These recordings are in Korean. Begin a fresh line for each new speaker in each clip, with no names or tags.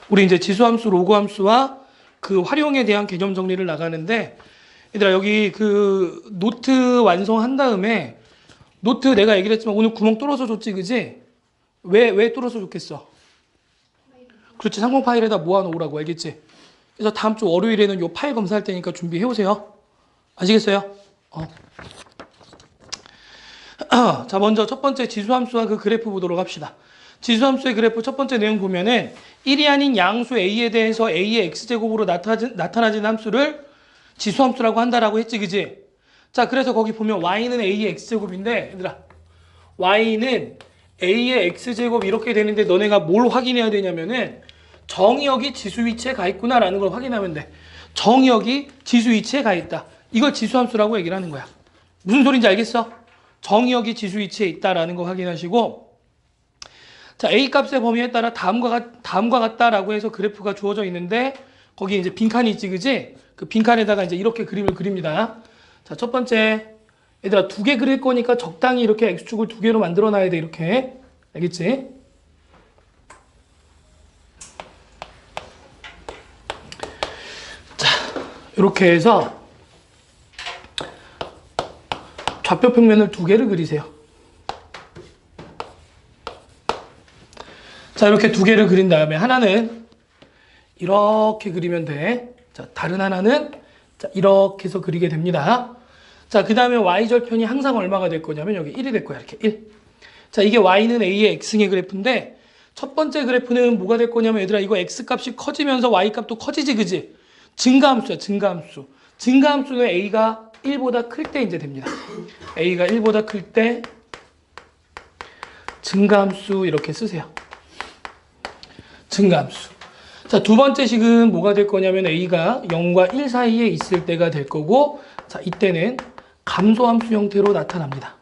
우리 이제 지수함수, 로그함수와 그 활용에 대한 개념 정리를 나가는데, 얘들아, 여기 그 노트 완성한 다음에, 노트 내가 얘기를 했지만 오늘 구멍 뚫어서 줬지, 그지? 왜 뚫어서 줬겠어? 그렇지, 상공 파일에다 모아놓으라고, 알겠지? 그래서 다음 주 월요일에는 요 파일 검사할 테니까 준비해 오세요. 아시겠어요? 자, 먼저 첫 번째 지수함수와 그 그래프 보도록 합시다. 지수함수의 그래프 첫 번째 내용 보면은 1이 아닌 양수 A에 대해서 A의 X제곱으로 나타나진 함수를 지수함수라고 한다라고 했지, 그지? 자, 그래서 거기 보면 Y는 A의 X제곱인데, 얘들아, Y는 A의 X제곱 이렇게 되는데 너네가 뭘 확인해야 되냐면은 정의역이 지수 위치에 가 있구나라는 걸 확인하면 돼. 정의역이 지수 위치에 가 있다. 이걸 지수함수라고 얘기를 하는 거야. 무슨 소린지 알겠어? 정의역이 지수 위치에 있다라는 거 확인하시고, 자, A 값의 범위에 따라 다음과 같다라고 해서 그래프가 주어져 있는데, 거기에 이제 빈칸이 있지, 그지? 그 빈칸에다가 이제 이렇게 그림을 그립니다. 자, 첫 번째, 얘들아, 두 개 그릴 거니까 적당히 이렇게 X축을 두 개로 만들어 놔야 돼, 이렇게. 알겠지? 자, 이렇게 해서 좌표 평면을 두 개를 그리세요. 자, 이렇게 두 개를 그린 다음에 하나는 이렇게 그리면 돼. 자, 다른 하나는 자, 이렇게 해서 그리게 됩니다. 자, 그 다음에 y절편이 항상 얼마가 될 거냐면 여기 1이 될 거야. 이렇게 1. 자, 이게 y는 a의 x승의 그래프인데 첫 번째 그래프는 뭐가 될 거냐면 얘들아, 이거 x값이 커지면서 y값도 커지지, 그지? 증가함수야, 증가함수. 증가함수는 a가 1보다 클 때 이제 됩니다. a가 1보다 클 때 증가함수 이렇게 쓰세요. 증가함수. 자, 두 번째 식은 뭐가 될 거냐면 a가 0과 1 사이에 있을 때가 될 거고, 자, 이때는 감소함수 형태로 나타납니다.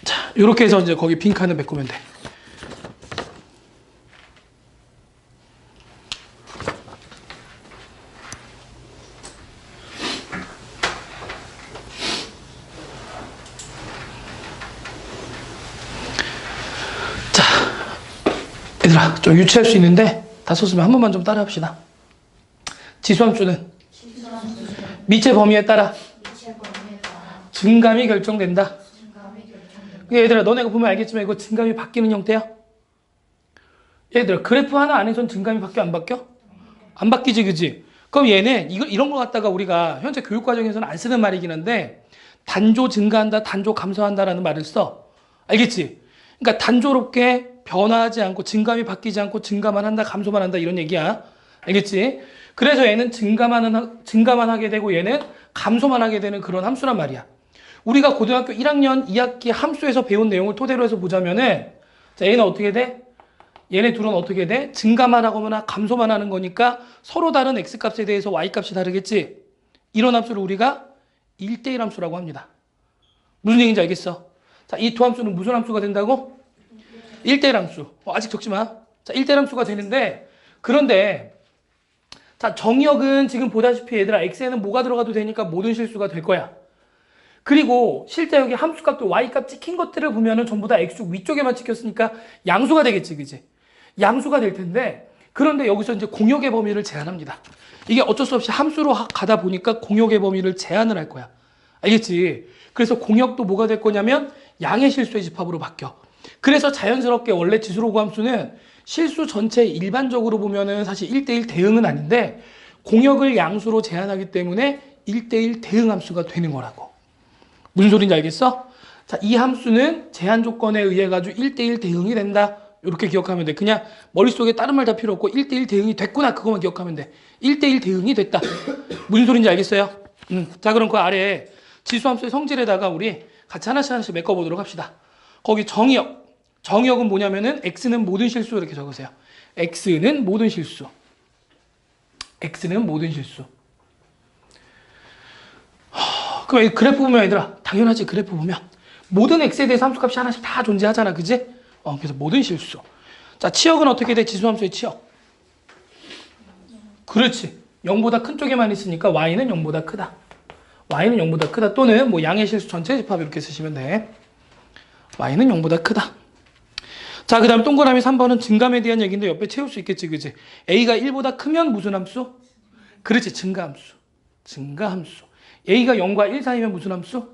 자, 이렇게 해서 이제 거기 빈칸을 메꾸면 돼. 얘들아, 좀 유치할 수 있는데 다 썼으면 한 번만 좀 따라 합시다. 지수함수는 미체 범위에 따라 증감이 결정된다. 얘들아, 너네가 보면 알겠지만 이거 증감이 바뀌는 형태야. 얘들아, 그래프 하나 안에선 증감이 바뀌어, 안 바뀌어? 안 바뀌지, 그지? 그럼 얘는 이런 거 갖다가 우리가 현재 교육 과정에서는 안 쓰는 말이긴 한데 단조 증가한다, 단조 감소한다라는 말을 써. 알겠지? 그러니까 단조롭게 변화하지 않고 증감이 바뀌지 않고 증가만 한다, 감소만 한다, 이런 얘기야. 알겠지? 그래서 얘는 증가만 하게 되고 얘는 감소만 하게 되는 그런 함수란 말이야. 우리가 고등학교 1학년 2학기 함수에서 배운 내용을 토대로 해서 보자면은, 자, 얘는 어떻게 돼? 얘네 둘은 어떻게 돼? 증가만 하거나 감소만 하는 거니까 서로 다른 x값에 대해서 y값이 다르겠지? 이런 함수를 우리가 1대1 함수라고 합니다. 무슨 얘기인지 알겠어? 자, 이 두 함수는 무슨 함수가 된다고? 1대1 함수. 아직 적지 마. 자, 1대1 함수가 되는데, 그런데, 자, 정의역은 지금 보다시피 얘들아, x에는 뭐가 들어가도 되니까 모든 실수가 될 거야. 그리고 실제 여기 함수값도 y값 찍힌 것들을 보면은 전부 다 x축 위쪽에만 찍혔으니까 양수가 되겠지, 그지? 양수가 될 텐데, 그런데 여기서 이제 공역의 범위를 제한합니다. 이게 어쩔 수 없이 함수로 가다 보니까 공역의 범위를 제한을 할 거야. 알겠지? 그래서 공역도 뭐가 될 거냐면 양의 실수의 집합으로 바뀌어. 그래서 자연스럽게 원래 지수로그 함수는 실수 전체 일반적으로 보면은 사실 1대1 대응은 아닌데 공역을 양수로 제한하기 때문에 1대1 대응 함수가 되는 거라고. 무슨 소린지 알겠어? 자, 이 함수는 제한 조건에 의해 가지고 1대1 대응이 된다. 이렇게 기억하면 돼. 그냥 머릿속에 다른 말 다 필요 없고 1대1 대응이 됐구나, 그것만 기억하면 돼. 1대1 대응이 됐다. 무슨 소린지 알겠어요? 자, 그럼 그 아래에 지수함수의 성질에다가 우리 같이 하나씩 메꿔보도록 합시다. 거기 정의역. 정의역은 뭐냐면은 x는 모든 실수 이렇게 적으세요. x는 모든 실수. x는 모든 실수. 그럼 이 그래프 보면 얘들아, 당연하지. 그래프 보면 모든 x에 대해서 함수값이 하나씩 다 존재하잖아, 그지? 그래서 모든 실수. 자, 치역은 어떻게 돼? 지수함수의 치역. 그렇지. 0보다 큰 쪽에만 있으니까 y는 0보다 크다. y는 0보다 크다. 또는 뭐 양의 실수 전체 집합 이렇게 쓰시면 돼. y는 0보다 크다. 자, 그 다음 동그라미 3번은 증감에 대한 얘기인데 옆에 채울 수 있겠지, 그지? a가 1보다 크면 무슨 함수? 그렇지, 증가함수. 증가함수. a가 0과 1 사이면 무슨 함수?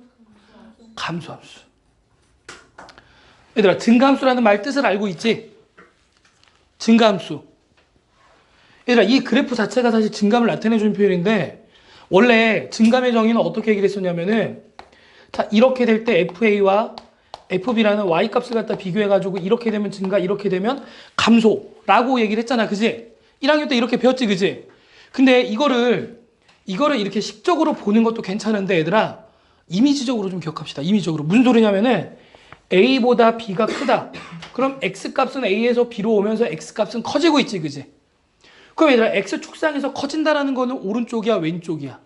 감소함수. 얘들아, 증가함수라는 말 뜻을 알고 있지? 증가함수. 얘들아, 이 그래프 자체가 사실 증감을 나타내주는 표현인데 원래 증감의 정의는 어떻게 얘기를 했었냐면은 자, 이렇게 될 때 FA와 FB라는 Y 값을 갖다 비교해가지고 이렇게 되면 증가, 이렇게 되면 감소라고 얘기를 했잖아. 그지? 1학년 때 이렇게 배웠지, 그지? 근데 이거를 이렇게 식적으로 보는 것도 괜찮은데 얘들아, 이미지적으로 좀 기억합시다. 이미지적으로. 무슨 소리냐면은 A보다 B가 크다. 그럼 X값은 A에서 B로 오면서 X값은 커지고 있지, 그지? 그럼 얘들아, X축상에서 커진다라는 거는 오른쪽이야, 왼쪽이야?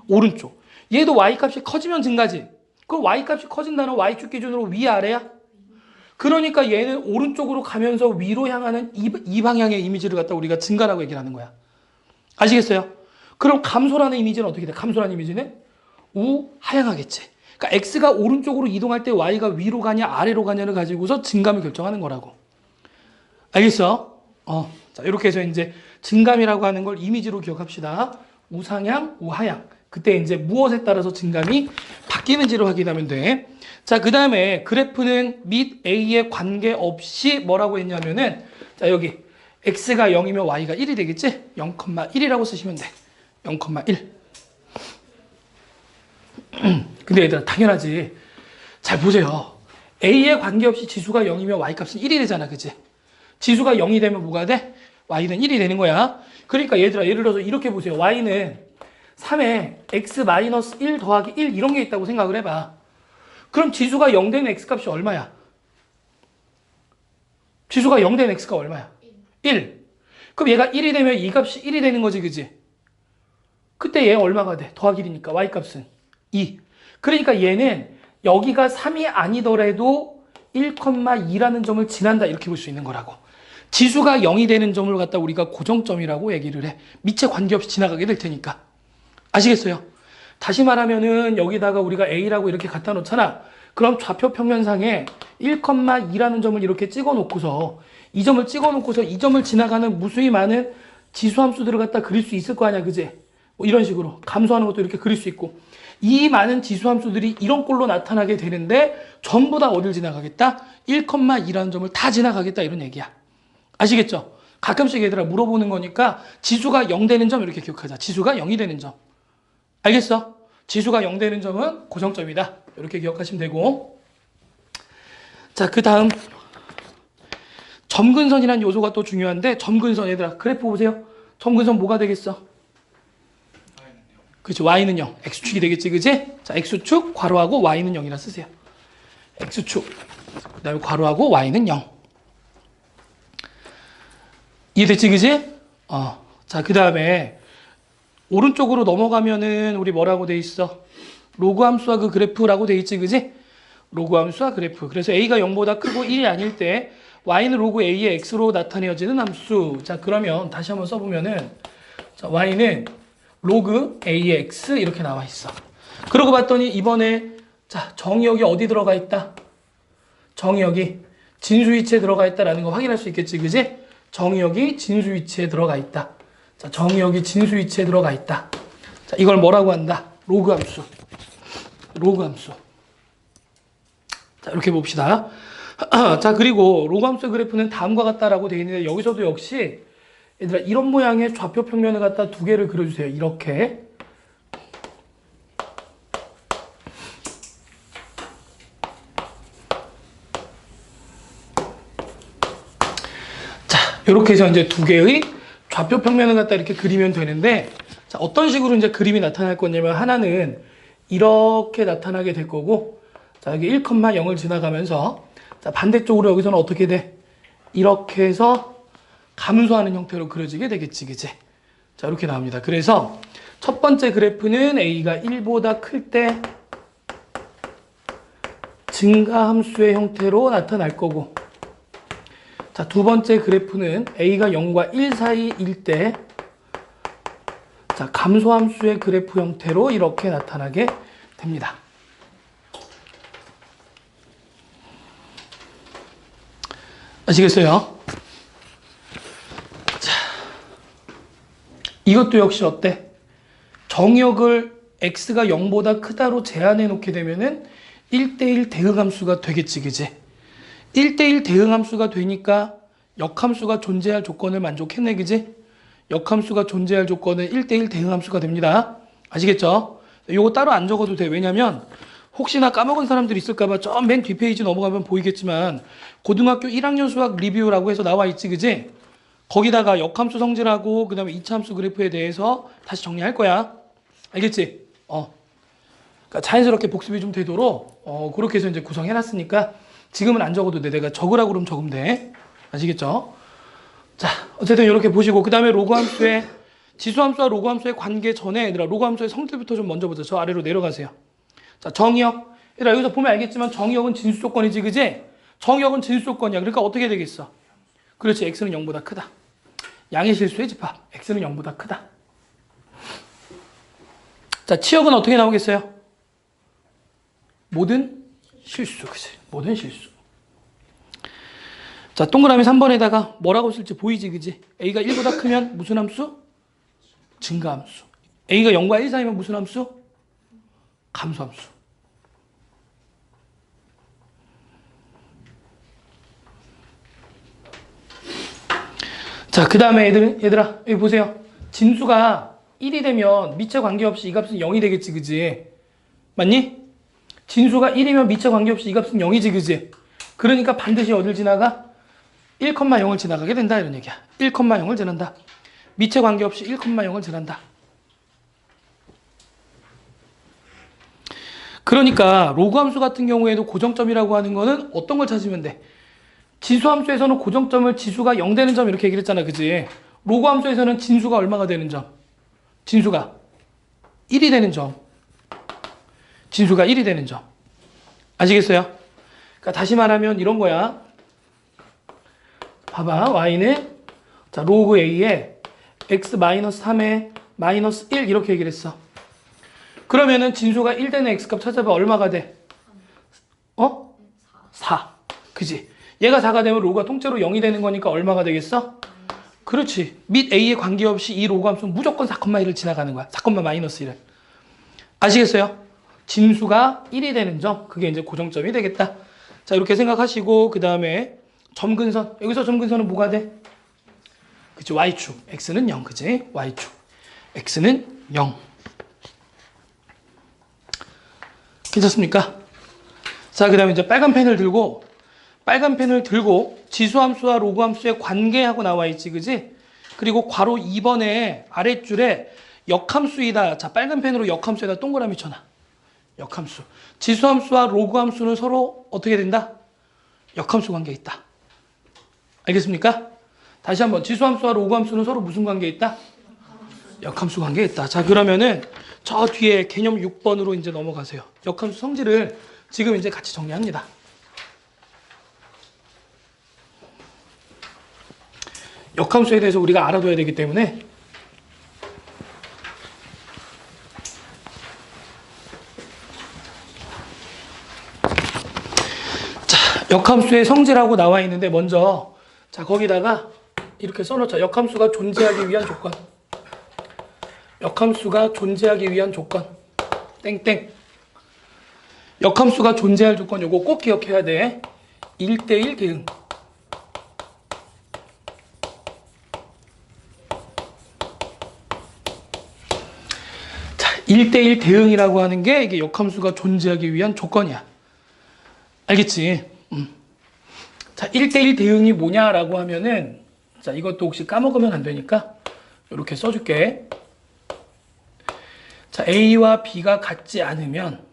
오른쪽. 얘도 Y값이 커지면 증가지. 그럼 Y값이 커진다는 Y축 기준으로 위아래야? 그러니까 얘는 오른쪽으로 가면서 위로 향하는 이 방향의 이미지를 갖다 우리가 증가라고 얘기를 하는 거야. 아시겠어요? 그럼 감소라는 이미지는 어떻게 돼? 감소라는 이미지는 우하향하겠지. 그러니까 X가 오른쪽으로 이동할 때 Y가 위로 가냐 아래로 가냐를 가지고서 증감을 결정하는 거라고. 알겠어? 자, 이렇게 해서 이제 증감이라고 하는 걸 이미지로 기억합시다. 우상향, 우하향. 그때 이제 무엇에 따라서 증감이 바뀌는지를 확인하면 돼. 자, 그 다음에 그래프는 및 A에 관계없이 뭐라고 했냐면은 자, 여기 X가 0이면 Y가 1이 되겠지? 0,1이라고 쓰시면 돼. 0,1. 근데 얘들아, 당연하지. 잘 보세요. A에 관계없이 지수가 0이면 Y값은 1이 되잖아. 그치? 지수가 0이 되면 뭐가 돼? Y는 1이 되는 거야. 그러니까 얘들아, 예를 들어서 이렇게 보세요. Y는 3에 X-1 더하기 1 이런 게 있다고 생각을 해봐. 그럼 지수가 0 되는 X값이 얼마야? 지수가 0 되는 X가 얼마야? 1. 그럼 얘가 1이 되면 이 값이 1이 되는 거지, 그지? 그때 얘 얼마가 돼? 더하기 1이니까 Y값은 2. 그러니까 얘는 여기가 3이 아니더라도 1,2라는 점을 지난다 이렇게 볼 수 있는 거라고. 지수가 0이 되는 점을 갖다 우리가 고정점이라고 얘기를 해. 밑에 관계없이 지나가게 될 테니까. 아시겠어요? 다시 말하면은 여기다가 우리가 A라고 이렇게 갖다 놓잖아. 그럼 좌표 평면상에 1,2라는 점을 이렇게 찍어 놓고서 이 점을 찍어 놓고서 이 점을 지나가는 무수히 많은 지수함수들을 갖다 그릴 수 있을 거 아니야, 그지? 뭐 이런 식으로 감소하는 것도 이렇게 그릴 수 있고 이 많은 지수함수들이 이런 꼴로 나타나게 되는데 전부 다 어딜 지나가겠다? 1,2라는 점을 다 지나가겠다 이런 얘기야. 아시겠죠? 가끔씩 얘들아 물어보는 거니까 지수가 0 되는 점 이렇게 기억하자. 지수가 0이 되는 점. 알겠어? 지수가 0 되는 점은 고정점이다. 이렇게 기억하시면 되고. 자, 그 다음 점근선이라는 요소가 또 중요한데 점근선 얘들아 그래프 보세요. 점근선 뭐가 되겠어? 그렇지, Y는 0. X축이 되겠지, 그지? 자, X축 괄호하고 Y는 0이라 쓰세요. X축 그 다음에 괄호하고 Y는 0. 이해됐지, 그지? 자, 그 다음에 오른쪽으로 넘어가면은 우리 뭐라고 돼 있어? 로그 함수와 그 그래프라고 돼 있지, 그지? 로그 함수와 그래프. 그래서 A가 0보다 크고 1이 아닐 때 Y는 로그 A의 X로 나타내어지는 함수. 자, 그러면 다시 한번 써보면은 자, Y는 로그 A의 X 이렇게 나와 있어. 그러고 봤더니 이번에 자, 정의역이 어디 들어가 있다? 정의역이 진수위치에 들어가 있다라는 거 확인할 수 있겠지, 그지? 정의역이 진수위치에 들어가 있다. 자, 정의역이 진수위치에 들어가 있다. 자, 이걸 뭐라고 한다? 로그 함수. 로그 함수. 자, 이렇게 봅시다. 자, 그리고 로그 함수 그래프는 다음과 같다라고 되어 있는데 여기서도 역시 얘들아 이런 모양의 좌표 평면을 갖다 두 개를 그려주세요. 이렇게. 자, 이렇게 해서 이제 두 개의 좌표 평면을 갖다 이렇게 그리면 되는데 자, 어떤 식으로 이제 그림이 나타날 거냐면 하나는 이렇게 나타나게 될 거고 자, 여기 1,0을 지나가면서 자, 반대쪽으로 여기서는 어떻게 돼? 이렇게 해서 감소하는 형태로 그려지게 되겠지, 그치? 자, 이렇게 나옵니다. 그래서 첫 번째 그래프는 A가 1보다 클 때 증가함수의 형태로 나타날 거고 자, 두 번째 그래프는 A가 0과 1 사이일 때 자, 감소함수의 그래프 형태로 이렇게 나타나게 됩니다. 아시겠어요? 자, 이것도 역시 어때? 정역을 x가 0보다 크다로 제한해 놓게 되면은 1대1 대응함수가 되겠지, 그지? 1대1 대응함수가 되니까 역함수가 존재할 조건을 만족했네, 그지? 역함수가 존재할 조건은 1대1 대응함수가 됩니다. 아시겠죠? 요거 따로 안 적어도 돼. 왜냐면 혹시나 까먹은 사람들이 있을까봐 저 맨 뒷페이지 넘어가면 보이겠지만 고등학교 1학년 수학 리뷰라고 해서 나와 있지, 그지? 거기다가 역함수 성질하고 그 다음에 이차함수 그래프에 대해서 다시 정리할 거야. 알겠지? 그러니까 자연스럽게 복습이 좀 되도록 그렇게 해서 이제 구성해놨으니까 지금은 안 적어도 돼. 내가 적으라고 그러면 적으면 돼. 아시겠죠? 자, 어쨌든 이렇게 보시고 그 다음에 로그함수의 지수함수와 로그함수의 관계 전에 얘들아 로그함수의 성질부터 좀 먼저 보자. 저 아래로 내려가세요. 자, 정의역. 얘들아 여기서 보면 알겠지만 정의역은 진수 조건이지, 그지? 정의역은 진수 조건이야. 그러니까 어떻게 되겠어? 그렇지, x는 0보다 크다. 양의 실수의 집합. x는 0보다 크다. 자, 치역은 어떻게 나오겠어요? 모든 실수, 그치? 모든 실수. 자, 동그라미 3번에다가 뭐라고 쓸지 보이지, 그지? a가 1보다 크면 무슨 함수? 증가함수. a가 0과 1 사이면 무슨 함수? 감소함수. 자, 그 다음에 얘들아, 여기 보세요. 진수가 1이 되면 미체 관계없이 이 값은 0이 되겠지, 그지? 맞니? 진수가 1이면 미체 관계없이 이 값은 0이지, 그지? 그러니까 반드시 어딜 지나가? 1,0을 지나가게 된다, 이런 얘기야. 1,0을 지난다. 미체 관계없이 1,0을 지난다. 그러니까 로그함수 같은 경우에도 고정점이라고 하는 거는 어떤 걸 찾으면 돼? 지수함수에서는 고정점을 지수가 0 되는 점 이렇게 얘기를 했잖아, 그지? 로그함수에서는 진수가 얼마가 되는 점? 진수가 1이 되는 점. 진수가 1이 되는 점. 아시겠어요? 그러니까 다시 말하면 이런 거야. 봐봐, y는 자 로그 a에 x-3에 -1 이렇게 얘기를 했어. 그러면은 진수가 1 되는 x값 찾아봐. 얼마가 돼? 4. 그지? 얘가 4가 되면 로그가 통째로 0이 되는 거니까 얼마가 되겠어? 그렇지. 및 a에 관계없이 이 로그 함수는 무조건 4,1을 지나가는 거야. 4,-1을. 아시겠어요? 진수가 1이 되는 점. 그게 이제 고정점이 되겠다. 자, 이렇게 생각하시고 그 다음에 점근선. 여기서 점근선은 뭐가 돼? 그치, y축. x는 0, 그치? y축. x는 0. 괜찮습니까? 자, 그 다음에 이제 빨간 펜을 들고 지수함수와 로그함수의 관계하고 나와 있지, 그지? 그리고 괄호 2번에 아랫줄에 역함수이다. 자, 빨간 펜으로 역함수에다 동그라미 쳐놔. 역함수. 지수함수와 로그함수는 서로 어떻게 된다? 역함수 관계에 있다. 알겠습니까? 다시 한번 지수함수와 로그함수는 서로 무슨 관계에 있다? 역함수 관계에 있다. 자, 그러면은 저 뒤에 개념 6번으로 이제 넘어가세요. 역함수 성질을 지금 이제 같이 정리합니다. 역함수에 대해서 우리가 알아둬야 되기 때문에 자, 역함수의 성질하고 나와 있는데 먼저 자, 거기다가 이렇게 써놓자. 역함수가 존재하기 위한 조건. 역함수가 존재하기 위한 조건. 땡땡. 역함수가 존재할 조건 요거 꼭 기억해야 돼. 1대1 대응. 자, 1대1 대응이라고 하는 게 이게 역함수가 존재하기 위한 조건이야. 알겠지? 자, 1대1 대응이 뭐냐라고 하면은 자, 이것도 혹시 까먹으면 안 되니까 이렇게 써줄게. 자, A와 B가 같지 않으면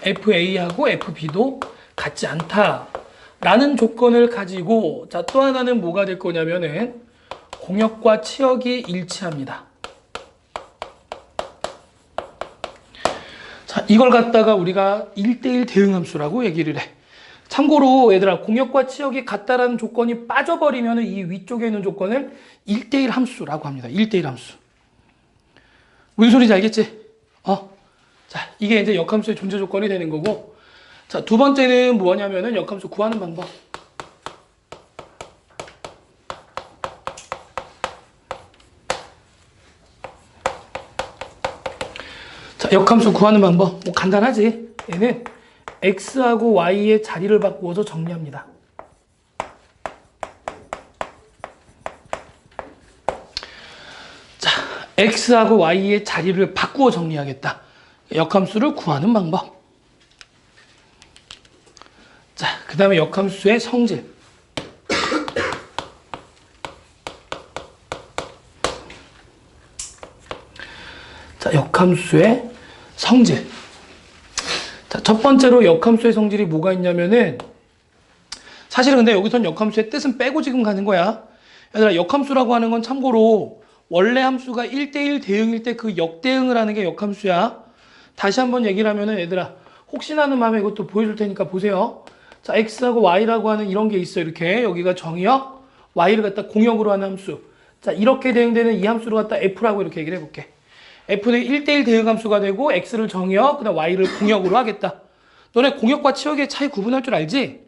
FA하고 FB도 같지 않다라는 조건을 가지고 자, 또 하나는 뭐가 될 거냐면은 공역과 치역이 일치합니다. 자, 이걸 갖다가 우리가 1대1 대응함수라고 얘기를 해. 참고로 얘들아, 공역과 치역이 같다라는 조건이 빠져버리면 이 위쪽에 있는 조건을 1대1 함수라고 합니다. 1대1 함수. 무슨 소리인지 알겠지? 자, 이게 이제 역함수의 존재 조건이 되는 거고, 자, 두 번째는 뭐냐면은 역함수 구하는 방법. 역함수 구하는 방법 뭐 간단하지. 얘는 x하고 y의 자리를 바꾸어서 정리합니다. 자, x하고 y의 자리를 바꾸어 정리하겠다. 역함수를 구하는 방법. 자, 그 다음에 역함수의 성질. 자, 역함수의 성질. 자, 첫 번째로 역함수의 성질이 뭐가 있냐면은, 사실은 근데 여기선 역함수의 뜻은 빼고 지금 가는 거야. 얘들아, 역함수라고 하는 건 참고로 원래 함수가 1대1 대응일 때 그 역대응을 하는 게 역함수야. 다시 한번 얘기를 하면은 얘들아, 혹시나 하는 마음에 이것도 보여줄 테니까 보세요. 자, x하고 y라고 하는 이런 게 있어. 이렇게 여기가 정역, y를 갖다 공역으로 하는 함수. 자, 이렇게 대응되는 이 함수를 갖다 f라고 이렇게 얘기를 해볼게. f는 1대1 대응 함수가 되고 x를 정역, 그다음 y를 공역으로 하겠다. 너네 공역과 치역의 차이 구분할 줄 알지?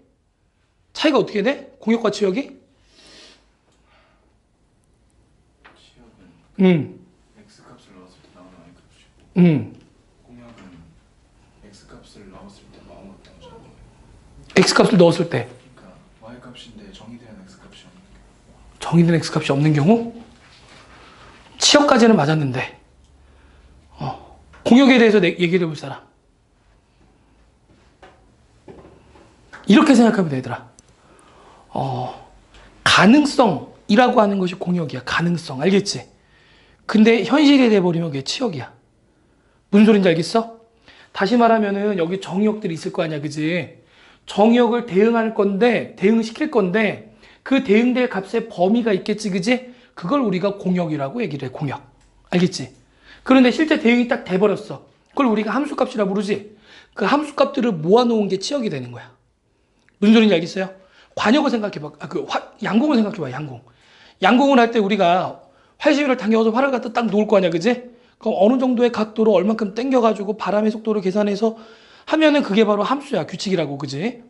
차이가 어떻게 돼? 공역과 치역이?
치역은 x값을 넣었을 때 나오는 y값이고 공역은 x값을 넣었을 때 나오는 것도
x값을 넣었을 때
그러니까 y값인데 정의된 x값이 없는 경우.
정의된 x값이 없는 경우? 치역까지는 맞았는데 공역에 대해서 얘기를 해볼 사람. 이렇게 생각하면 되더라. 가능성이라고 하는 것이 공역이야. 가능성. 알겠지? 근데 현실이 돼버리면 그게 치역이야. 무슨 소린지 알겠어? 다시 말하면은 여기 정의역들이 있을 거 아니야. 그지? 정의역을 대응할 건데, 대응시킬 건데, 그 대응될 값의 범위가 있겠지. 그지? 그걸 우리가 공역이라고 얘기를 해. 공역. 알겠지? 그런데 실제 대응이 딱 돼버렸어. 그걸 우리가 함수값이라 부르지. 그 함수값들을 모아놓은 게 치역이 되는 거야. 무슨 소리인지 알겠어요? 관역을 생각해봐. 양공을 생각해봐. 양공을 할 때 우리가 활시위를 당겨서 활을 갖다 딱 놓을 거 아니야. 그지? 그럼 어느 정도의 각도로 얼만큼 당겨가지고 바람의 속도를 계산해서 하면은 그게 바로 함수야. 규칙이라고. 그지?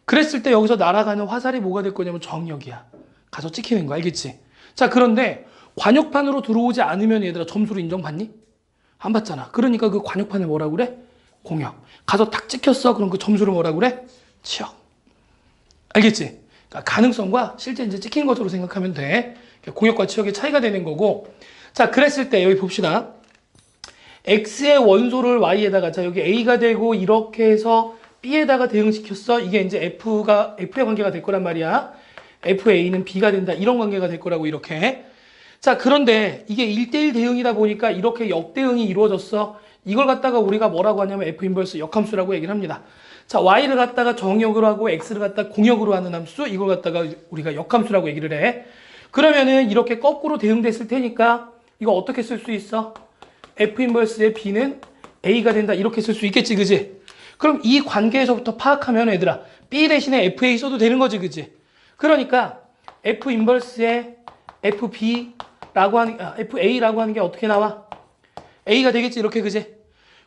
그랬을 때 여기서 날아가는 화살이 뭐가 될 거냐면 정역이야. 가서 찍히는 거. 알겠지? 자, 그런데 관역판으로 들어오지 않으면 얘들아 점수를 인정받니? 안 받잖아. 그러니까 그 관역판을 뭐라고 그래? 공역. 가서 탁 찍혔어. 그럼 그 점수를 뭐라고 그래? 치역. 알겠지? 그러니까 가능성과 실제 이제 찍힌 것으로 생각하면 돼. 공역과 치역의 차이가 되는 거고. 자, 그랬을 때 여기 봅시다. x의 원소를 y에다가, 자, 여기 a가 되고 이렇게 해서 b에다가 대응시켰어. 이게 이제 f의 관계가 될 거란 말이야. fa는 b가 된다. 이런 관계가 될 거라고 이렇게. 자, 그런데 이게 1대1 대응이다 보니까 이렇게 역대응이 이루어졌어. 이걸 갖다가 우리가 뭐라고 하냐면 F 인버스 역함수라고 얘기를 합니다. 자, Y를 갖다가 정역으로 하고 X를 갖다가 공역으로 하는 함수, 이걸 갖다가 우리가 역함수라고 얘기를 해. 그러면은 이렇게 거꾸로 대응됐을 테니까 이거 어떻게 쓸 수 있어? F 인버스의 B는 A가 된다. 이렇게 쓸 수 있겠지, 그지? 그럼 이 관계에서부터 파악하면 얘들아, B 대신에 FA 써도 되는 거지, 그지? 그러니까 F 인버스의 FA라고 하는 게 어떻게 나와? A가 되겠지, 이렇게, 그지?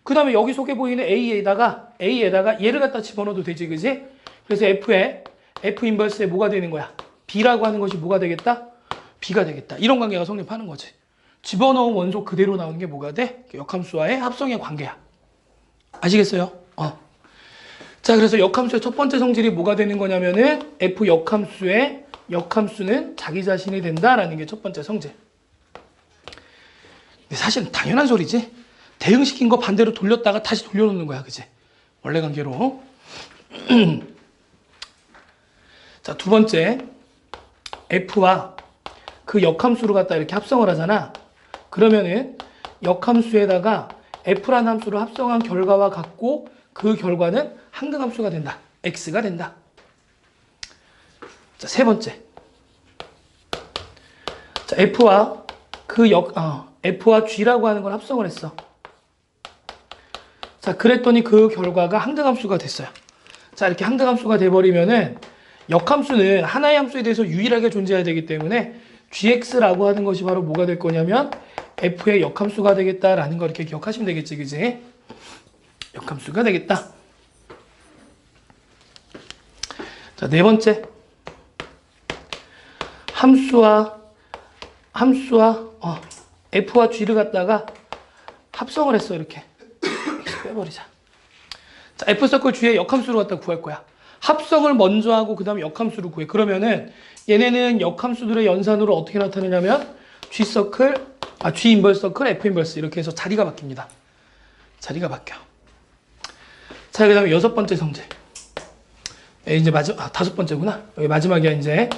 그 다음에 여기 속에 보이는 A에다가 얘를 갖다 집어넣어도 되지, 그지? 그래서 F 인버스에 뭐가 되는 거야? B라고 하는 것이 뭐가 되겠다? B가 되겠다. 이런 관계가 성립하는 거지. 집어넣은 원소 그대로 나오는 게 뭐가 돼? 역함수와의 합성의 관계야. 아시겠어요? 자, 그래서 역함수의 첫 번째 성질이 뭐가 되는 거냐면은 F 역함수는 자기 자신이 된다라는 게 첫 번째 성질. 근데 사실은 당연한 소리지. 대응시킨 거 반대로 돌렸다가 다시 돌려놓는 거야, 그지? 원래 관계로. 자, 두 번째, F와 그 역함수를 갖다 이렇게 합성을 하잖아. 그러면은 역함수에다가 F라는 함수를 합성한 결과와 같고 그 결과는 항등함수가 된다. X가 된다. 자, 세 번째. 자, F와 F와 G라고 하는 걸 합성을 했어. 자, 그랬더니 그 결과가 항등함수가 됐어요. 자, 이렇게 항등함수가 돼버리면은 역함수는 하나의 함수에 대해서 유일하게 존재해야 되기 때문에 gx라고 하는 것이 바로 뭐가 될 거냐면 f의 역함수가 되겠다라는 거 이렇게 기억하시면 되겠지, 그지? 역함수가 되겠다. 자, 네 번째. 함수와 f와 g를 갖다가 합성을 했어, 이렇게. 빼버리자. 자, F서클 주위에 역함수를 갖다 구할 거야. 합성을 먼저 하고 그 다음에 역함수를 구해. 그러면은 얘네는 역함수들의 연산으로 어떻게 나타내냐면 G 인버스 서클, F 인버스 이렇게 해서 자리가 바뀝니다. 자리가 바뀌어. 자, 그 다음에 여섯 번째 성질. 이제 다섯 번째구나. 여기 마지막이야, 이제.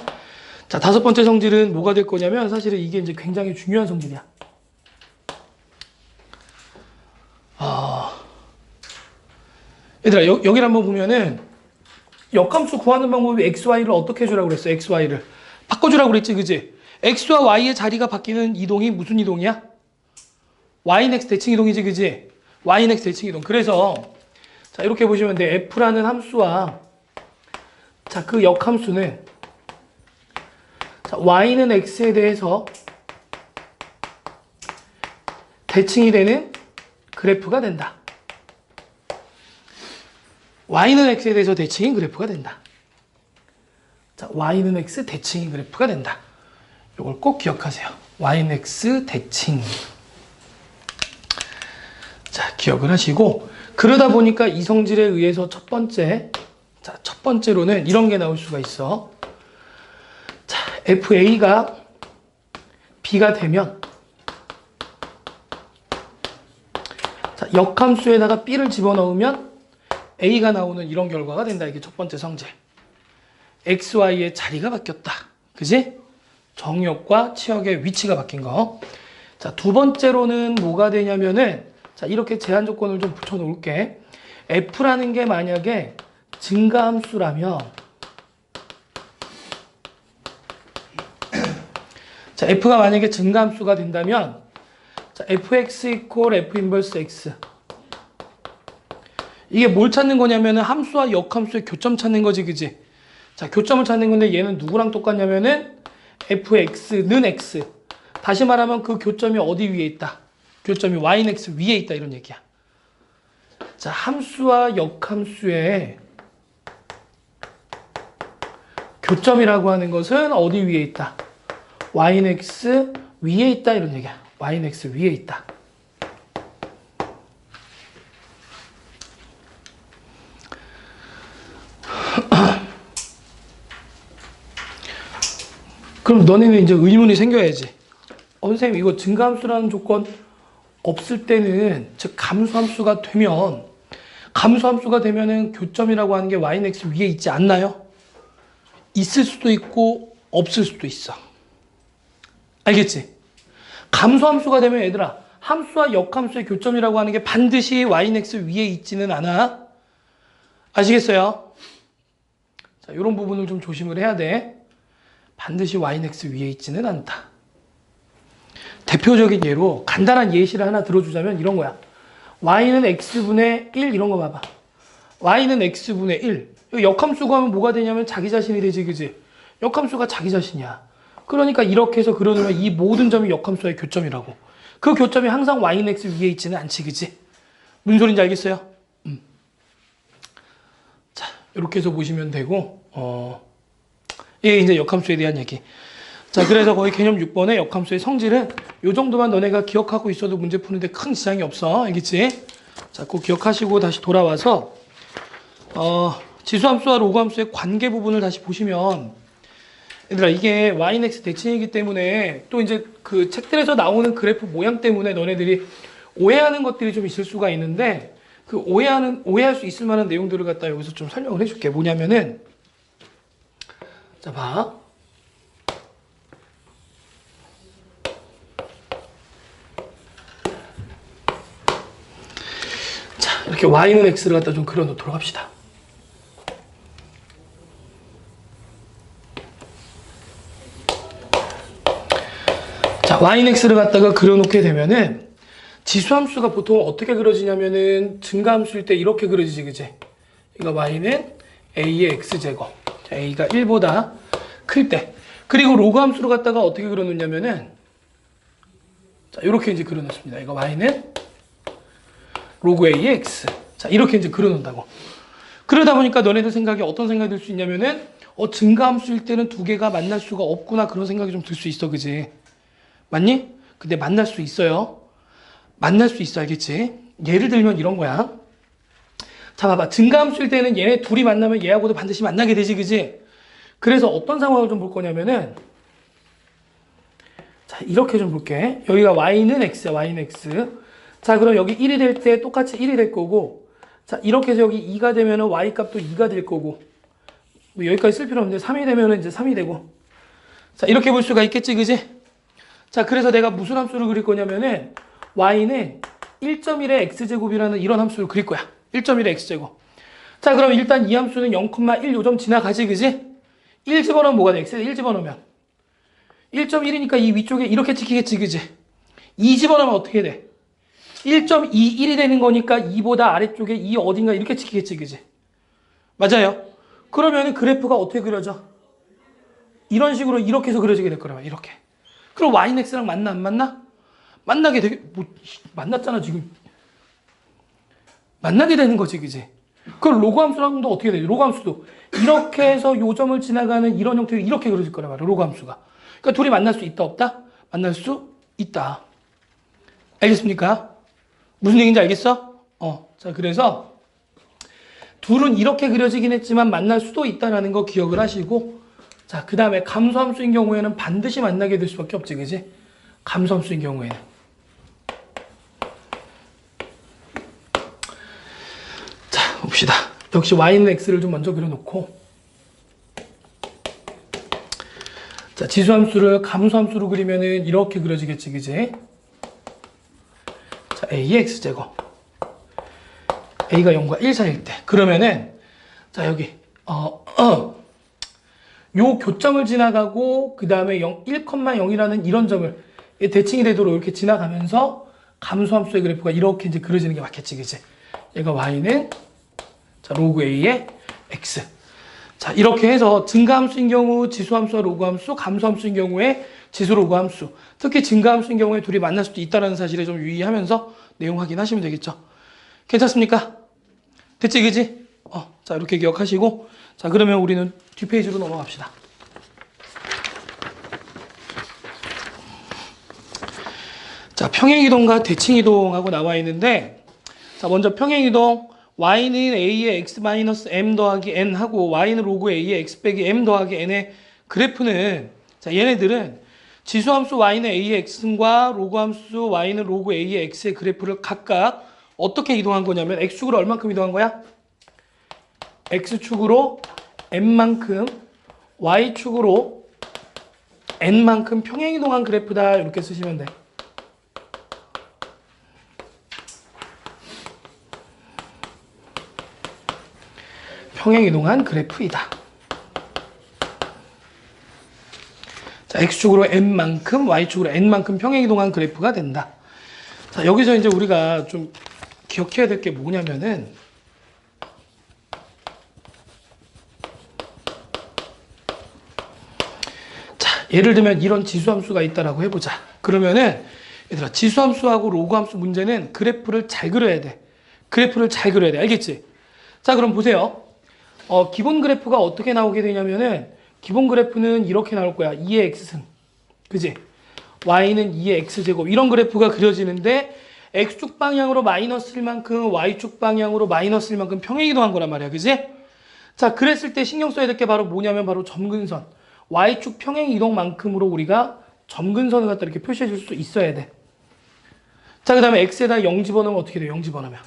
자, 다섯 번째 성질은 뭐가 될 거냐면 사실은 이게 이제 굉장히 중요한 성질이야. 얘들아, 여기를 한번 보면은 역함수 구하는 방법이 XY를 어떻게 해주라고 그랬어? XY를. 바꿔주라고 그랬지, 그지? X와 Y의 자리가 바뀌는 이동이 무슨 이동이야? YNX 대칭 이동이지, 그지? YNX 대칭 이동. 그래서, 자, 이렇게 보시면 돼. F라는 함수와, 자, 그 역함수는, 자, Y는 X에 대해서 대칭이 되는 그래프가 된다. Y는 X에 대해서 대칭인 그래프가 된다. 자, Y는 X 대칭인 그래프가 된다. 이걸 꼭 기억하세요. Y는 X 대칭. 자, 기억을 하시고, 그러다 보니까 이 성질에 의해서 첫 번째로는 이런 게 나올 수가 있어. 자, FA가 B가 되면, 자, 역함수에다가 B를 집어넣으면 A가 나오는 이런 결과가 된다. 이게 첫 번째 성질. XY의 자리가 바뀌었다. 그지? 정역과 치역의 위치가 바뀐 거. 자, 두 번째로는 뭐가 되냐면은, 자, 이렇게 제한 조건을 좀 붙여 놓을게. F라는 게 만약에 증가함수라면, 자, F가 만약에 증가함수가 된다면, 자, fx 이퀄 f 인버스 x. 이게 뭘 찾는 거냐면은 함수와 역함수의 교점 찾는 거지, 그지? 자, 교점을 찾는 건데 얘는 누구랑 똑같냐면은 fx는 x. 다시 말하면 그 교점이 어디 위에 있다? 교점이 yx 위에 있다, 이런 얘기야. 자, 함수와 역함수의 교점이라고 하는 것은 어디 위에 있다? yx 위에 있다, 이런 얘기야. yx 위에 있다. 그럼 너네는 이제 의문이 생겨야지. 선생님, 이거 증가함수라는 조건 없을 때는, 즉 감수함수가 되면은 교점이라고 하는 게 yx 위에 있지 않나요? 있을 수도 있고 없을 수도 있어. 알겠지? 감수함수가 되면 얘들아, 함수와 역함수의 교점이라고 하는 게 반드시 yx 위에 있지는 않아. 아시겠어요? 자, 이런 부분을 좀 조심을 해야 돼. 반드시 yx 위에 있지는 않다. 대표적인 예로 간단한 예시를 하나 들어주자면 이런 거야. y는 x분의 1 이런 거 봐봐. y는 x분의 1. 역함수 구하면 뭐가 되냐면 자기 자신이 되지, 그지? 역함수가 자기 자신이야. 그러니까 이렇게 해서 그려놓으면 이 모든 점이 역함수의 교점이라고. 그 교점이 항상 yx 위에 있지는 않지, 그지? 무슨 소린지 알겠어요? 자, 이렇게 해서 보시면 되고, 이게 이제 역함수에 대한 얘기. 자, 그래서 거의 개념 6번의 역함수의 성질은 이 정도만 너네가 기억하고 있어도 문제 푸는데 큰 지장이 없어. 알겠지? 자, 꼭 기억하시고 다시 돌아와서, 지수함수와 로그함수의 관계 부분을 다시 보시면, 얘들아, 이게 yx 대칭이기 때문에 또 이제 그 책들에서 나오는 그래프 모양 때문에 너네들이 오해하는 것들이 좀 있을 수가 있는데, 그 오해할 수 있을 만한 내용들을 갖다 여기서 좀 설명을 해줄게. 뭐냐면은, 자, 봐. 자, 이렇게 y는 x를 갖다 좀 그려놓도록 합시다. 자, yx를 갖다가 그려놓게 되면은 지수함수가 보통 어떻게 그려지냐면은 증가함수일 때 이렇게 그려지지, 그지? 이거 y는 a의 x제곱. 자, a가 1보다 클 때. 그리고 로그함수를 갖다가 어떻게 그려놓냐면은, 자, 이렇게 이제 그려놓습니다. 이거 y는 로그 a의 x. 자, 이렇게 이제 그려놓는다고. 그러다 보니까 너네들 생각에 어떤 생각이 들 수 있냐면은, 증가함수일 때는 두 개가 만날 수가 없구나, 그런 생각이 좀 들 수 있어, 그지? 맞니? 근데 만날 수 있어요. 만날 수 있어, 알겠지? 예를 들면 이런 거야. 자, 봐봐. 증가함수일 때는 얘네 둘이 만나면 얘하고도 반드시 만나게 되지, 그지? 그래서 어떤 상황을 좀 볼 거냐면은, 자, 이렇게 좀 볼게. 여기가 y는 x야, y는 x. 자, 그럼 여기 1이 될 때 똑같이 1이 될 거고, 자, 이렇게 해서 여기 2가 되면은 y 값도 2가 될 거고, 뭐 여기까지 쓸 필요 없는데 3이 되면은 이제 3이 되고. 자, 이렇게 볼 수가 있겠지, 그지? 자, 그래서 내가 무슨 함수를 그릴 거냐면은, y는 1.1의 x제곱이라는 이런 함수를 그릴 거야. 1.1의 x제곱. 자, 그럼 일단 이 함수는 0,1 요점 지나가지, 그지? 1 집어넣으면 뭐가 돼? x에 1 집어넣으면 1.1이니까 이 위쪽에 이렇게 찍히겠지, 그지? 2 집어넣으면 어떻게 돼? 1.21이 되는 거니까 2보다 아래쪽에 2 어딘가 이렇게 찍히겠지, 그지? 맞아요. 그러면 그래프가 어떻게 그려져? 이런 식으로 이렇게 해서 그려지게 될 거라면 이렇게. 그럼 y는 x랑 만나 안 만나? 만나게 되게 만났잖아 지금. 만나게 되는 거지, 그지? 그럼 로그 함수랑도 어떻게 되지? 로그 함수도 이렇게 해서 요점을 지나가는 이런 형태로 이렇게 그려질 거란 말이야, 로그 함수가. 그러니까 둘이 만날 수 있다, 없다? 만날 수 있다. 알겠습니까? 무슨 얘기인지 알겠어? 자, 그래서 둘은 이렇게 그려지긴 했지만 만날 수도 있다라는 거 기억을 하시고, 자, 그 다음에 감소함수인 경우에는 반드시 만나게 될 수밖에 없지, 그지? 감소함수인 경우에는. 자, 봅시다. 역시 y는 x를 좀 먼저 그려놓고, 자, 지수함수를 감소함수로 그리면은 이렇게 그려지겠지, 그지? 자, a의 x제곱. a가 0과 1 사이일 때. 그러면은, 자, 여기, 요 교점을 지나가고, 그 다음에 1,0이라는 이런 점을 대칭이 되도록 이렇게 지나가면서 감소함수의 그래프가 이렇게 이제 그려지는 게 맞겠지, 그지? 얘가 y는, 자, 로그 a의 x. 자, 이렇게 해서 증가함수인 경우 지수함수와 로그함수, 감소함수인 경우에 지수 로그함수. 특히 증가함수인 경우에 둘이 만날 수도 있다는 사실에 좀 유의하면서 내용 확인하시면 되겠죠. 괜찮습니까? 됐지, 그지? 자, 이렇게 기억하시고, 자, 그러면 우리는 뒷페이지로 넘어갑시다. 자, 평행이동과 대칭이동하고 나와 있는데, 자, 먼저 평행이동, y는 a의 x-m 더하기 n 하고, y는 로그 a의 x 빼기 m 더하기 n의 그래프는, 자, 얘네들은 지수함수 y는 a의 x과 로그함수 y는 로그 a의 x의 그래프를 각각 어떻게 이동한 거냐면, x축으로 얼만큼 이동한 거야? x축으로 m만큼, y축으로 n만큼 평행이동한 그래프다. 이렇게 쓰시면 돼. 평행이동한 그래프이다. 자, x축으로 m만큼, y축으로 n만큼 평행이동한 그래프가 된다. 자, 여기서 이제 우리가 좀 기억해야 될 게 뭐냐면은, 자, 예를 들면 이런 지수함수가 있다라고 해보자. 그러면은, 얘들아, 지수함수하고 로그함수 문제는 그래프를 잘 그려야 돼. 그래프를 잘 그려야 돼. 알겠지? 자, 그럼 보세요. 기본 그래프가 어떻게 나오게 되냐면은, 기본 그래프는 이렇게 나올 거야. 2의 x승. 그지? y는 2의 x제곱. 이런 그래프가 그려지는데, x축 방향으로 마이너스 1만큼, y축 방향으로 마이너스 1만큼 평행이동한 거란 말이야. 그지? 자, 그랬을 때 신경 써야 될 게 바로 뭐냐면, 바로 점근선. y축 평행이동만큼으로 우리가 점근선을 갖다 이렇게 표시해 줄 수 있어야 돼. 자, 그 다음에 x에다 0 집어넣으면 어떻게 돼? 0 집어넣으면.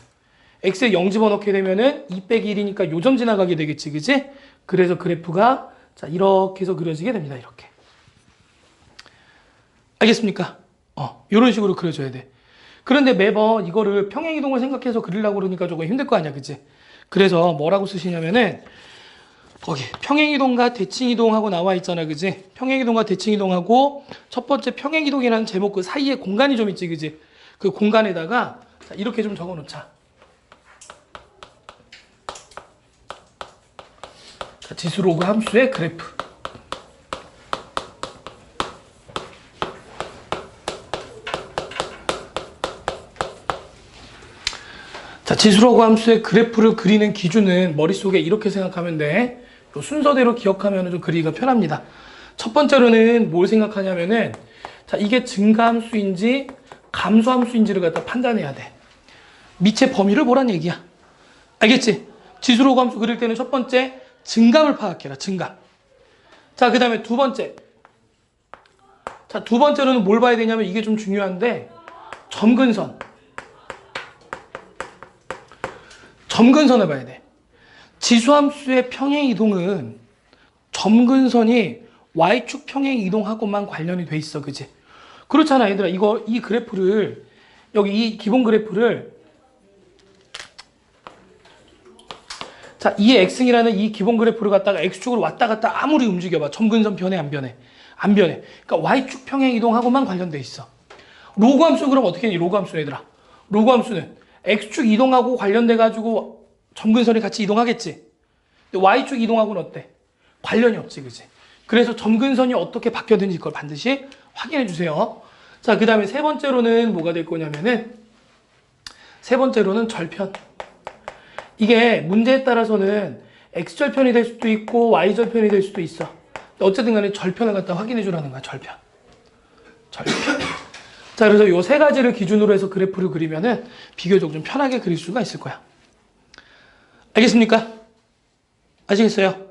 x에 0 집어넣게 되면은 2 빼기 1이니까 요점 지나가게 되겠지, 그지? 그래서 그래프가, 자, 이렇게 해서 그려지게 됩니다, 이렇게. 알겠습니까? 이런 식으로 그려줘야 돼. 그런데 매번 이거를 평행이동을 생각해서 그리려고 그러니까 조금 힘들 거 아니야, 그치? 그래서 뭐라고 쓰시냐면은, 거기 평행이동과 대칭이동하고 나와 있잖아, 그지? 평행이동과 대칭이동하고 첫 번째 평행이동이라는 제목 그 사이에 공간이 좀 있지, 그지? 그 공간에다가 자, 이렇게 좀 적어 놓자. 자, 지수 로그 함수의 그래프. 자, 지수 로그 함수의 그래프를 그리는 기준은 머릿속에 이렇게 생각하면 돼. 요 순서대로 기억하면 좀 그리기가 편합니다. 첫 번째로는 뭘 생각하냐면은, 자, 이게 증가함수인지 감소함수인지를 갖다 판단해야 돼. 밑의 범위를 보란 얘기야. 알겠지? 지수로그 함수 그릴 때는 첫 번째 증감을 파악해라. 증감. 자, 그 다음에 두 번째. 자, 두 번째로는 뭘 봐야 되냐면 이게 좀 중요한데 점근선. 점근선을 봐야 돼. 지수함수의 평행이동은 점근선이 Y축 평행이동하고만 관련이 돼 있어. 그지? 그렇잖아, 얘들아. 이 그래프를, 여기 이 기본 그래프를, 자, 이 X이라는 이 기본 그래프를 갖다가 X축으로 왔다 갔다 아무리 움직여봐. 점근선 변해, 안 변해? 안 변해. 그러니까 Y축 평행이동하고만 관련돼 있어. 로그 함수 그럼 어떻게 했니? 로그 함수 얘들아. 로그 함수는 X축 이동하고 관련돼가지고 점근선이 같이 이동하겠지. 근데 Y축 이동하고는 어때? 관련이 없지, 그지? 그래서 점근선이 어떻게 바뀌었는지 그걸 반드시 확인해 주세요. 자, 그 다음에 세 번째로는 뭐가 될 거냐면은, 세 번째로는 절편. 이게 문제에 따라서는 X절편이 될 수도 있고 Y절편이 될 수도 있어. 어쨌든 간에 절편을 갖다 확인해 주라는 거야, 절편. 절편. 자, 그래서 요 세 가지를 기준으로 해서 그래프를 그리면은 비교적 좀 편하게 그릴 수가 있을 거야. 알겠습니까? 아시겠어요?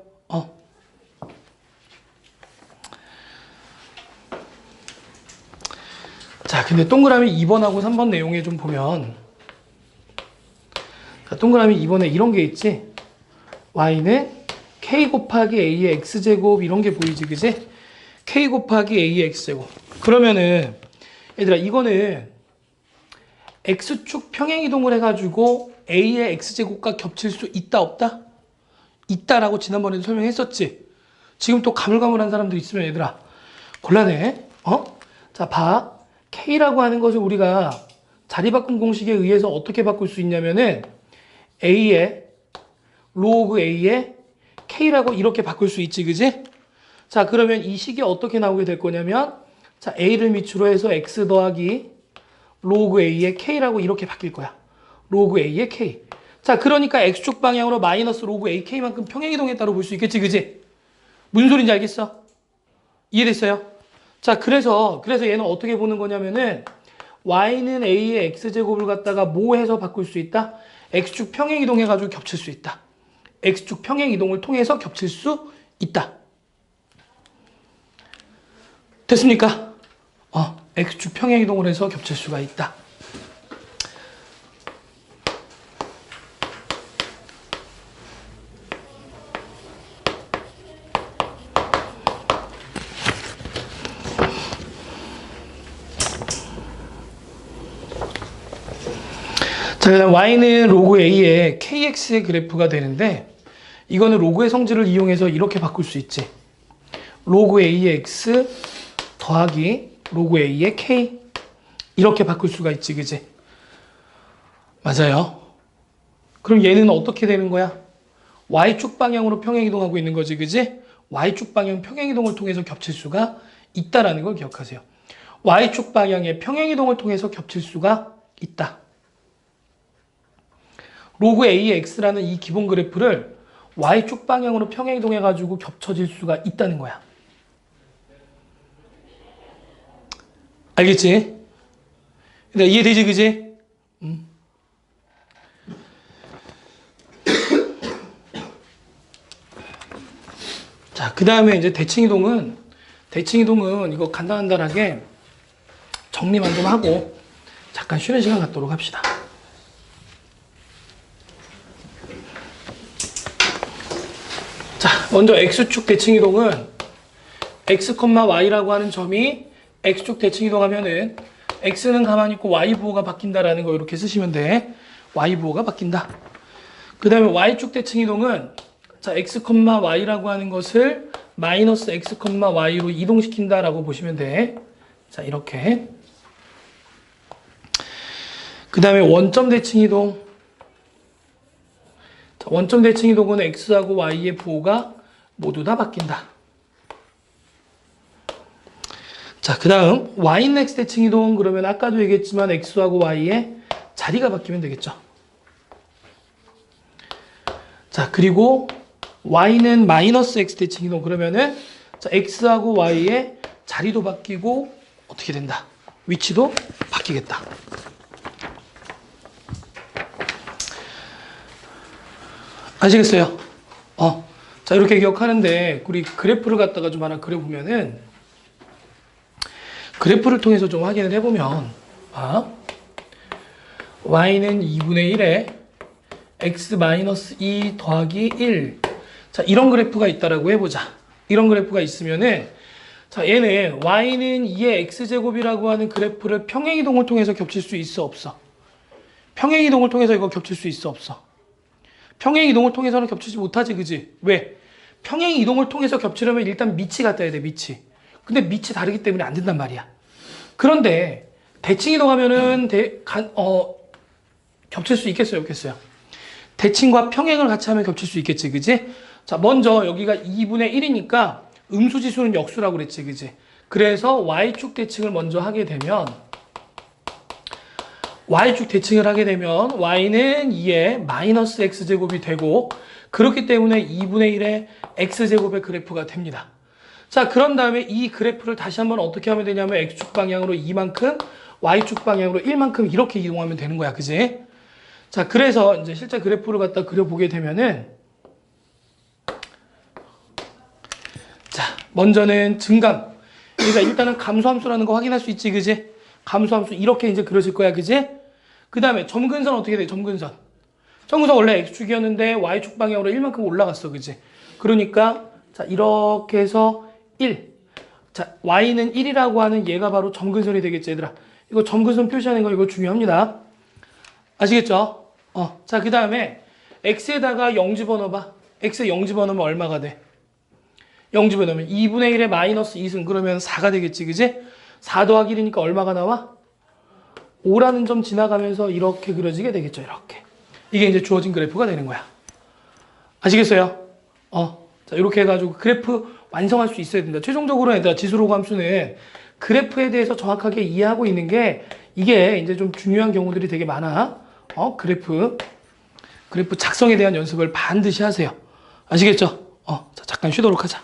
자, 근데 동그라미 2번하고 3번 내용에 좀 보면, 자, 동그라미 2번에 이런 게 있지? y는 k 곱하기 a의 x제곱 이런 게 보이지, 그지? k 곱하기 a의 x제곱. 그러면은 얘들아, 이거는 x축 평행이동을 해가지고 a의 x제곱과 겹칠 수 있다, 없다? 있다라고 지난번에도 설명했었지? 지금 또 가물가물한 사람들 있으면 얘들아 곤란해. 자, 봐. k라고 하는 것을 우리가 자리바꿈 공식에 의해서 어떻게 바꿀 수 있냐면은 a의 로그 a의 k라고 이렇게 바꿀 수 있지, 그지? 자, 그러면 이 식이 어떻게 나오게 될 거냐면, 자, a를 밑으로 해서 x 더하기 로그 a의 k라고 이렇게 바뀔 거야. 로그 a의 k. 자, 그러니까 x축 방향으로 마이너스 로그 ak만큼 평행이동했다고 볼 수 있겠지, 그지? 무슨 소린지 알겠어? 이해됐어요? 자, 그래서 얘는 어떻게 보는 거냐면은 y는 a의 x제곱을 갖다가 뭐 해서 바꿀 수 있다? x축 평행이동해가지고 겹칠 수 있다. x축 평행이동을 통해서 겹칠 수 있다. 됐습니까? x축 평행이동을 해서 겹칠 수가 있다. 자, 그다음 y는 로그 a의 kx의 그래프가 되는데, 이거는 로그의 성질을 이용해서 이렇게 바꿀 수 있지. 로그 a의 x 더하기 로그 a의 k 이렇게 바꿀 수가 있지, 그지? 맞아요. 그럼 얘는 어떻게 되는 거야? y축 방향으로 평행이동하고 있는 거지, 그지? y축 방향 평행이동을 통해서 겹칠 수가 있다라는 걸 기억하세요. y축 방향의 평행이동을 통해서 겹칠 수가 있다. 로그 a의 x라는 이 기본 그래프를 y축 방향으로 평행이동해가지고 겹쳐질 수가 있다는 거야. 알겠지? 이해되지, 그지? 자, 그 다음에 이제 대칭이동은 이거 간단하게 정리만 좀 하고 잠깐 쉬는 시간 갖도록 합시다. 자, 먼저 x축 대칭이동은 x, y라고 하는 점이 x축 대칭이동하면은 x는 가만히 있고 y 부호가 바뀐다라는 거 이렇게 쓰시면 돼. y 부호가 바뀐다. 그 다음에 y축 대칭이동은 자, x, y라고 하는 것을 마이너스 x, y로 이동시킨다라고 보시면 돼. 자, 이렇게. 그 다음에 원점 대칭이동. 자, 원점 대칭이동은 x하고 y의 부호가 모두 다 바뀐다. 자, 그 다음 y는 x 대칭이동 그러면 아까도 얘기했지만 x하고 y의 자리가 바뀌면 되겠죠. 자, 그리고 y는 마이너스 x 대칭이동 그러면은 자, x하고 y의 자리도 바뀌고 어떻게 된다? 위치도 바뀌겠다. 아시겠어요? 자, 이렇게 기억하는데, 우리 그래프를 갖다가 좀 하나 그려보면은, 그래프를 통해서 좀 확인을 해보면, y는 2분의 1에 x-2 더하기 1. 자, 이런 그래프가 있다라고 해보자. 이런 그래프가 있으면은, 자, 얘는 y는 2의 x제곱이라고 하는 그래프를 평행이동을 통해서 겹칠 수 있어, 없어? 평행이동을 통해서 이거 겹칠 수 있어, 없어? 평행이동을 통해서는 겹치지 못하지, 그지? 왜? 평행이동을 통해서 겹치려면 일단 밑이 같아야 돼, 밑이. 근데 밑이 다르기 때문에 안 된단 말이야. 그런데 대칭이동하면은 겹칠 수 있겠어요, 없겠어요? 대칭과 평행을 같이 하면 겹칠 수 있겠지, 그지? 자, 먼저 여기가 2분의 1이니까 음수지수는 역수라고 그랬지, 그지? 그래서 y축 대칭을 먼저 하게 되면 y축 대칭을 하게 되면 y는 2의 마이너스 x제곱이 되고 그렇기 때문에 2분의 1의 x제곱의 그래프가 됩니다. 자, 그런 다음에 이 그래프를 다시 한번 어떻게 하면 되냐면 x축 방향으로 2만큼 y축 방향으로 1만큼 이렇게 이동하면 되는 거야, 그지? 자, 그래서 이제 실제 그래프를 갖다 그려보게 되면은 자, 먼저는 증감. 그러니까 일단은 감소함수라는 거 확인할 수 있지, 그지? 감소함수 이렇게 이제 그려질 거야, 그지? 그 다음에 점근선 어떻게 돼? 점근선. 점근선 원래 x축이었는데 y축 방향으로 1만큼 올라갔어, 그지? 그러니까 자, 이렇게 해서 1. 자, y는 1이라고 하는 얘가 바로 점근선이 되겠지, 얘들아. 이거 점근선 표시하는 거 이거 중요합니다. 아시겠죠? 자, 그 다음에 x에다가 0 집어넣어봐. x에 0 집어넣으면 얼마가 돼? 0 집어넣으면 2분의 1에 마이너스 2승 그러면 4가 되겠지, 그지? 4 더하기 1이니까 얼마가 나와? 5라는 점 지나가면서 이렇게 그려지게 되겠죠, 이렇게. 이게 이제 주어진 그래프가 되는 거야. 아시겠어요? 자, 이렇게 해가지고 그래프 완성할 수 있어야 된다. 최종적으로 얘들아, 지수로그 함수는 그래프에 대해서 정확하게 이해하고 있는 게 이게 이제 좀 중요한 경우들이 되게 많아. 그래프 작성에 대한 연습을 반드시 하세요. 아시겠죠? 자, 잠깐 쉬도록 하자.